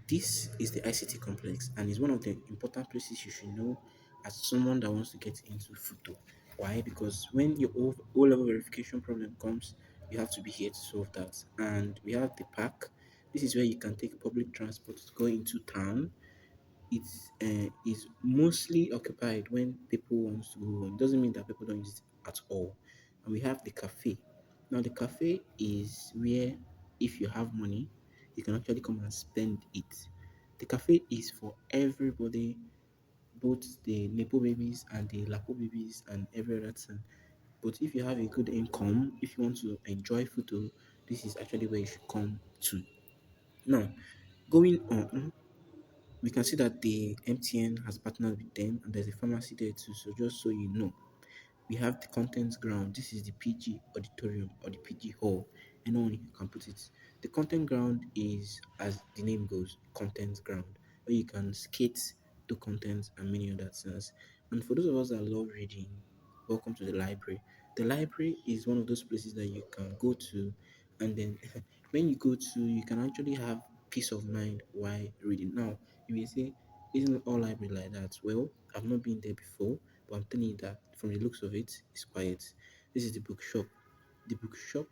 This is the ICT complex and is one of the important places you should know as someone that wants to get into FUTO. Why? Because when your O level verification problem comes, you have to be here to solve that. And we have the park. This is where you can take public transport to go into town. It is mostly occupied when people want to go home. Doesn't mean that people don't use it at all. And we have the cafe. Now the cafe is where if you have money, you can actually come and spend it. The cafe is for everybody, both the Nepo babies and the Lapo babies and every other thing. But if you have a good income, if you want to enjoy photo, this is actually where you should come to. Now, going on, we can see that the MTN has partnered with them and there's a pharmacy there too. So just so you know, we have the contents ground. This is the PG auditorium or the PG hall. Anyone can put it. The content ground is, as the name goes, contents ground, where you can skate, do contents, and many other things. And for those of us that love reading, welcome to the library. The library is one of those places that you can go to, and then when you go to, you can actually have peace of mind while reading. Now, you may say, isn't all library like that? Well, I've not been there before, but I'm telling you that from the looks of it, it's quiet. This is the bookshop. The bookshop,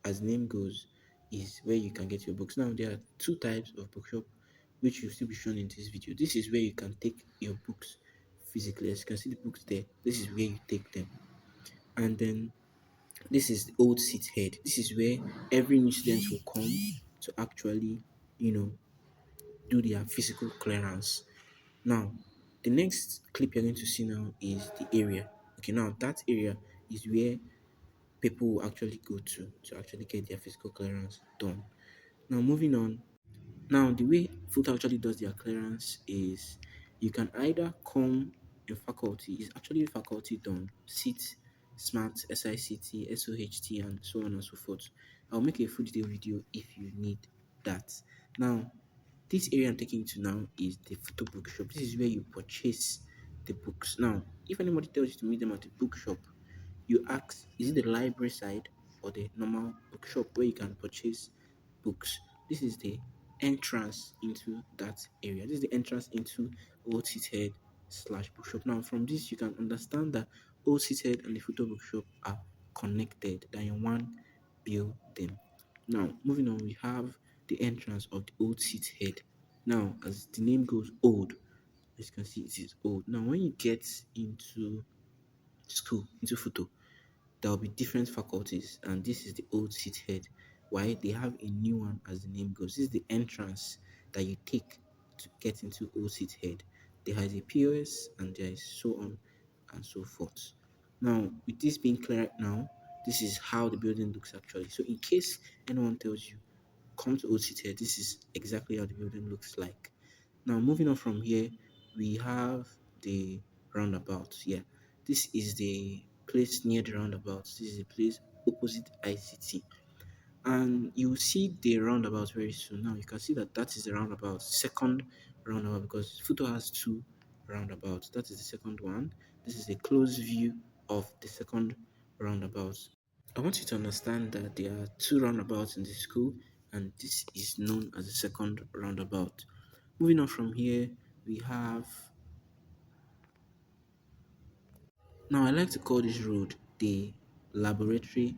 as the name goes, is where you can get your books. Now, there are two types of bookshop which will still be shown in this video. This is where you can take your books physically. As you can see the books there, this is where you take them. And then this is the old seat head. This is where every new student will come to actually, you know, do their physical clearance. Now, the next clip you're going to see now is the area. Okay, now that area is where people will actually go to actually get their physical clearance done. Now, moving on. Now, the way FUTO actually does their clearance is you can either come in faculty, it's actually faculty done, SIT, SMART, SICT, SOHT, and so on and so forth. I'll make a full detail video if you need that. Now, this area I'm taking you to now is the photo bookshop. This is where you purchase the books. Now, if anybody tells you to meet them at the bookshop, you ask, is it the library side or the normal bookshop where you can purchase books? This is the entrance into that area. This is the entrance into Old Seated slash bookshop. Now, from this, you can understand that Old Seated and the photo bookshop are connected. They're in one building. Now, moving on, we have the entrance of the Old Seated. Now, as the name goes, old, as you can see, it is old. Now, when you get into school, into photo, there will be different faculties, and this is the old seat head. Why they have a new one, as the name goes. This is the entrance that you take to get into old seat head. There has a POS, and there is so on and so forth. Now, with this being clear now, this is how the building looks actually. So, in case anyone tells you come to old seat head, this is exactly how the building looks like. Now, moving on from here, we have the roundabout. Yeah, this is the place near the roundabout. This is the place opposite ICT, and you will see the roundabout very soon. Now, you can see that that is the roundabout, second roundabout, because Futo has two roundabouts. That is the second one. This is a close view of the second roundabout. I want you to understand that there are two roundabouts in the school, and this is known as the second roundabout. Moving on from here, we have, now I like to call this road the laboratory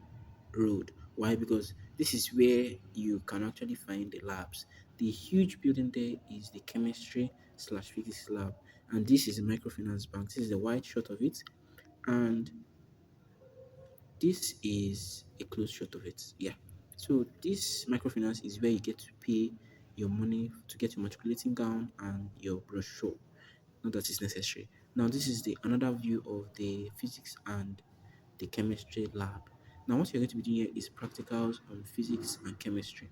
road. Why? Because this is where you can actually find the labs. The huge building there is the chemistry slash physics lab, and this is the microfinance bank. This is the white shot of it, and this is a close shot of it. Yeah. So this microfinance is where you get to pay your money to get your matriculating gown and your brochure. Not that it's necessary. Now this is the another view of the physics and the chemistry lab. Now what you're going to be doing here is practicals on physics and chemistry.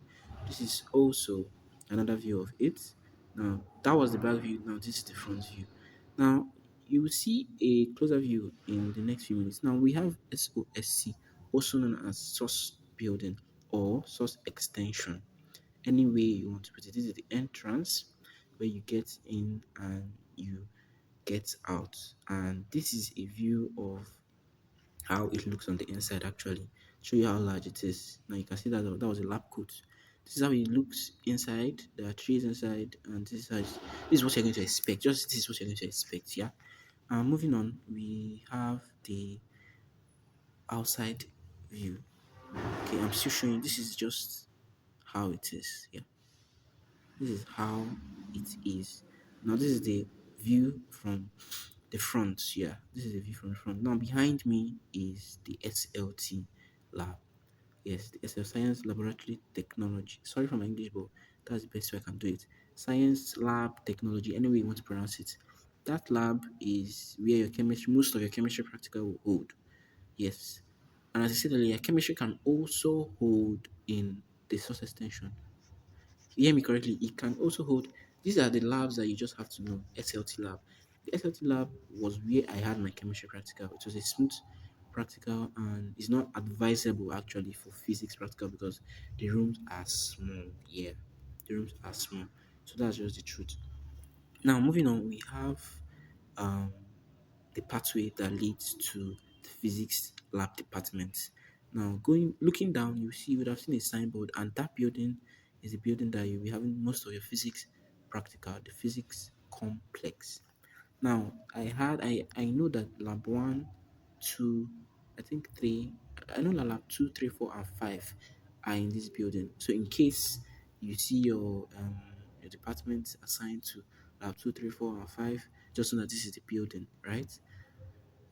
This is also another view of it. Now that was the back view. Now this is the front view. Now you will see a closer view in the next few minutes. Now we have SOSC, also known as source building or source extension. Any way you want to put it. This is the entrance where you get in and you get out. And this is a view of how it looks on the inside actually. Show you how large it is. Now you can see that that was a lab coat. This is how it looks inside. There are trees inside, and this is what you're going to expect. Just this is what you're going to expect. Yeah. Moving on, we have the outside view. Okay, I'm still showing. This is just how it is. Yeah, this is how it is. Now, this is the view from the front. Yeah, this is the view from the front. Now, behind me is the SLT lab. Yes, the SL Science Laboratory Technology. Sorry for my English, but that's the best way I can do it. Science Lab Technology, any way you want to pronounce it. That lab is where your chemistry, most of your chemistry practical will hold. Yes. And as I said earlier, chemistry can also hold in the source extension. You hear me correctly? It can also hold. These are the labs that you just have to know. SLT lab. The SLT lab was where I had my chemistry practical. It was a smooth practical and it's not advisable actually for physics practical because the rooms are small. Yeah, the rooms are small. So that's just the truth. Now moving on, we have um the pathway that leads to the physics lab department. Now, going looking down, you would have seen a signboard, and that building is the building that you'll be having most of your physics practical, the physics complex. Now, I know that lab one, two, I think three, I know that lab two, three, four, and five are in this building. So in case you see your department assigned to lab two, three, four, and five, just know that this is the building, right?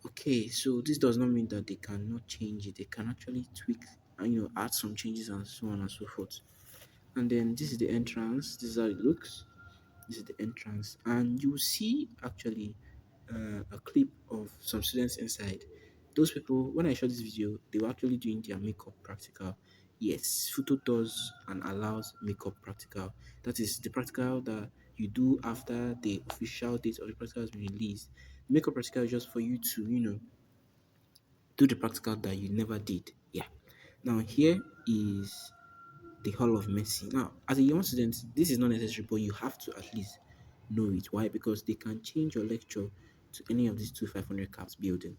Okay, so this does not mean that they cannot change it. They can actually tweak and add some changes and so on and so forth. And then this is the entrance. This is how it looks. This is the entrance, and you see actually a clip of some students inside. Those people, when I shot this video, they were actually doing their makeup practical. Yes, FUTO does and allows makeup practical. That is the practical that you do after the official date of the practical has been released. Makeup practical is just for you to, do the practical that you never did. Yeah. Now here is the Hall of Mercy. Now, as a young student, this is not necessary, but you have to at least know it. Why? Because they can change your lecture to any of these two 500 caps building.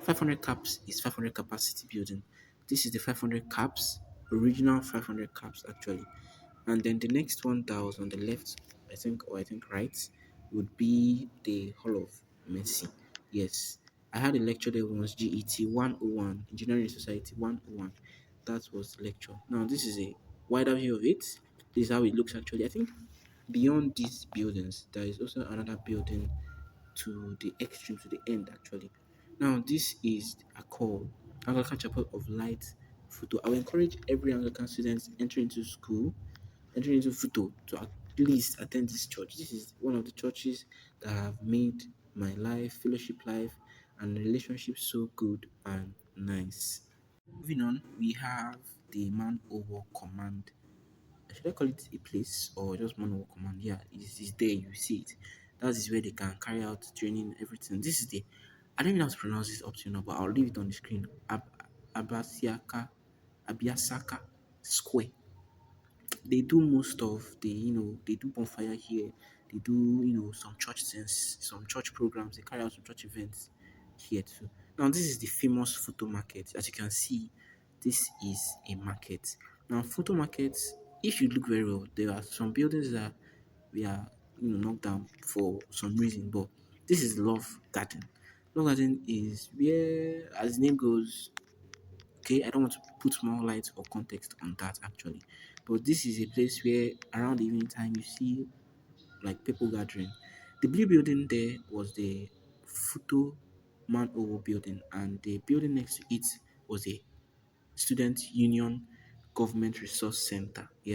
500 caps is 500 capacity building. This is the 500 caps, original 500 caps actually. And then the next one that was on the left, I think right, would be the Hall of Mercy. Yes, I had a lecture there once, GET 101, Engineering Society 101. That was the lecture. Now, this is a wider view of it. This is how it looks actually. I think beyond these buildings, there is also another building to the extreme, to the end actually. Now, this is a call, Anglican Chapel of Light FUTO. I will encourage every Anglican student entering into FUTO to at least attend this church. This is one of the churches that have made my life, fellowship life, and relationship so good and nice. Moving on, we have the Man O War Command. Should I call it a place or just Man O War Command? Yeah, it's there, you see it. That is where they can carry out training, everything. This is the, I don't even know how to pronounce this up to now, but I'll leave it on the screen. Abasiaka, Abiasaka Square. They do most of the, they do bonfire here. They do, some church things, some church programs. They carry out some church events here too. Now, this is the famous photo market. As you can see, this is a market. Now, photo markets, if you look very well, there are some buildings that we are, knocked down for some reason, but this is Love Garden. Love Garden is where, as the name goes, okay, I don't want to put more light or context on that actually, but this is a place where around the evening time you see like people gathering. The blue building there was the Futo Man Owo building, and the building next to it was a student union government resource center. Yeah.